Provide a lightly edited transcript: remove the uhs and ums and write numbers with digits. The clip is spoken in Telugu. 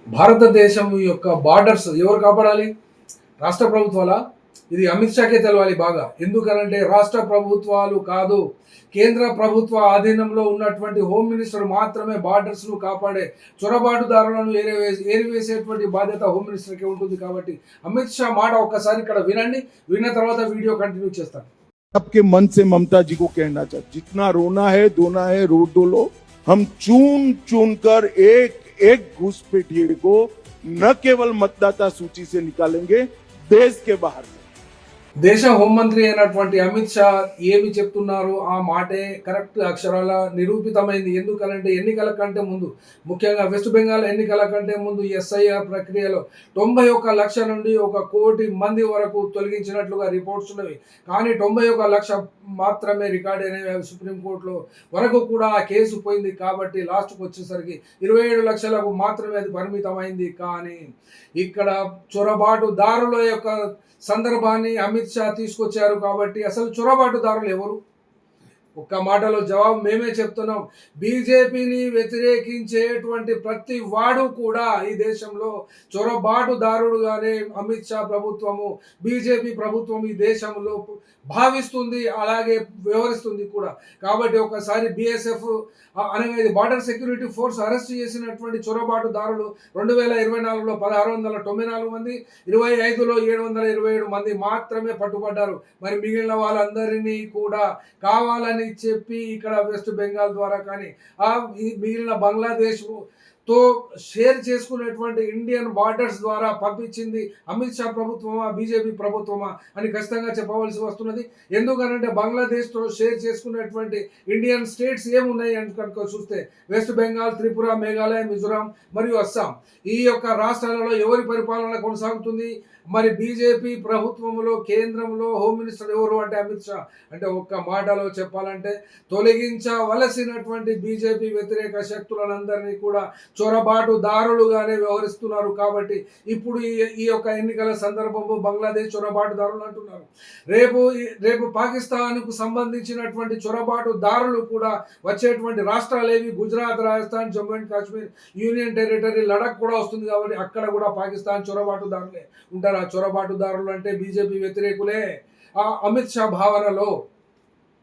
భారతదేశం యొక్క బార్డర్స్ ఎవరు కాపాడాలి? రాష్ట్ర ప్రభుత్వాలా? ఇది అమిత్ షాకే తెలవాలి బాగా. ఎందుకనంటే రాష్ట్ర ప్రభుత్వాలు కాదు, కేంద్ర ప్రభుత్వ ఆధీనంలో ఉన్నటువంటి హోమ్ మినిస్టర్ మాత్రమే బార్డర్స్‌ను కాపాడే చొరబాటుదారులను ఏరివేసేటువంటి బాధ్యత హోమ్ మినిస్టర్‌కే ఉంటుంది. కాబట్టి అమిత్ షా మాట ఒక్కసారి ఇక్కడ వినండి. విన్న తర్వాత వీడియో కంటిన్యూ చేస్తాను. आपके मन से ममता जी को कहना चाहते, जितना रोना है धोना है रो दो लो। हम चुन चुन कर एक एक घुसपैठिए को न केवल मतदाता सूची से निकालेंगे, देश के बाहर से। దేశ హోంమంత్రి అయినటువంటి అమిత్ షా ఏమి చెప్తున్నారు ఆ మాటే కరెక్ట్ అక్షరాల నిరూపితమైంది. ఎందుకనంటే ఎన్నికల కంటే ముందు, ముఖ్యంగా వెస్ట్ బెంగాల్ ఎన్నికల కంటే ముందు ఎస్ఐఆర్ ప్రక్రియలో 91 లక్షల నుండి 1 కోటి మంది వరకు తొలగించినట్లుగా రిపోర్ట్స్ ఉన్నవి. కానీ 91 లక్ష మాత్రమే రికార్డ్ అయినవి సుప్రీంకోర్టులో వరకు కూడా ఆ కేసు పోయింది. కాబట్టి లాస్ట్కి వచ్చేసరికి 27 లక్షలకు మాత్రమే అది పరిమితమైంది. కానీ ఇక్కడ చొరబాటుదారుల యొక్క సందర్భాన్ని అమిత్ షా తీసుకొచ్చారు. కాబట్టి అసలు చొరబాటుదారులు ఎవరు? ఒక్క మాటలో జవాబు మేమే చెప్తున్నాం. బీజేపీని వ్యతిరేకించేటువంటి ప్రతి వాడు కూడా ఈ దేశంలో చొరబాటుదారుడుగానే అమిత్ షా ప్రభుత్వము, బీజేపీ ప్రభుత్వం ఈ దేశంలో భావిస్తుంది, అలాగే వ్యవహరిస్తుంది కూడా. కాబట్టి ఒకసారి బీఎస్ఎఫ్ అనగా ఇది బార్డర్ సెక్యూరిటీ ఫోర్స్ అరెస్ట్ చేసినటువంటి చొరబాటుదారులు 2024లో 1694 మంది, 25లో 727 మంది మాత్రమే పట్టుబడ్డారు. మరి మిగిలిన వాళ్ళందరినీ కూడా కావాలని చెప్పి ఇక్కడ వెస్ట్ బెంగాల్ ద్వారా కానీ మిగిలిన బంగ్లాదేశ్ తో షేర్ చేసుకునేటువంటి ఇండియన్ బార్డర్స్ ద్వారా పంపించింది అమిత్ షా ప్రభుత్వమా, బీజేపీ ప్రభుత్వమా అని ఖచ్చితంగా చెప్పవలసి వస్తున్నది. ఎందుకనంటే బంగ్లాదేశ్తో షేర్ చేసుకునేటువంటి ఇండియన్ స్టేట్స్ ఏమున్నాయి అని కనుక చూస్తే వెస్ట్ బెంగాల్, త్రిపుర, మేఘాలయ, మిజోరాం మరియు అస్సాం. ఈ యొక్క రాష్ట్రాలలో ఎవరి పరిపాలన కొనసాగుతుంది? మరి బీజేపీ ప్రభుత్వంలో కేంద్రంలో హోమ్ మినిస్టర్ ఎవరు అంటే అమిత్ షా. అంటే ఒక్క మాటలో చెప్పాలంటే తొలగించవలసినటువంటి బీజేపీ వ్యతిరేక శక్తులందరినీ కూడా చొరబాటుదారులుగానే వ్యవహరిస్తున్నారు. కాబట్టి ఇప్పుడు ఈ యొక్క ఎన్నికల సందర్భంలో బంగ్లాదేశ్ చొరబాటుదారులు అంటున్నారు. రేపు పాకిస్తాన్కు సంబంధించినటువంటి చొరబాటుదారులు కూడా వచ్చేటువంటి రాష్ట్రాలేవి Gujarat, Rajasthan, Jammu and Kashmir, union territory, Ladakh కూడా వస్తుంది. కాబట్టి అక్కడ కూడా పాకిస్తాన్ చొరబాటుదారులే ఉంటారు. ఆ చొరబాటుదారులు అంటే బీజేపీ వ్యతిరేకులే అమిత్ షా భావనలో.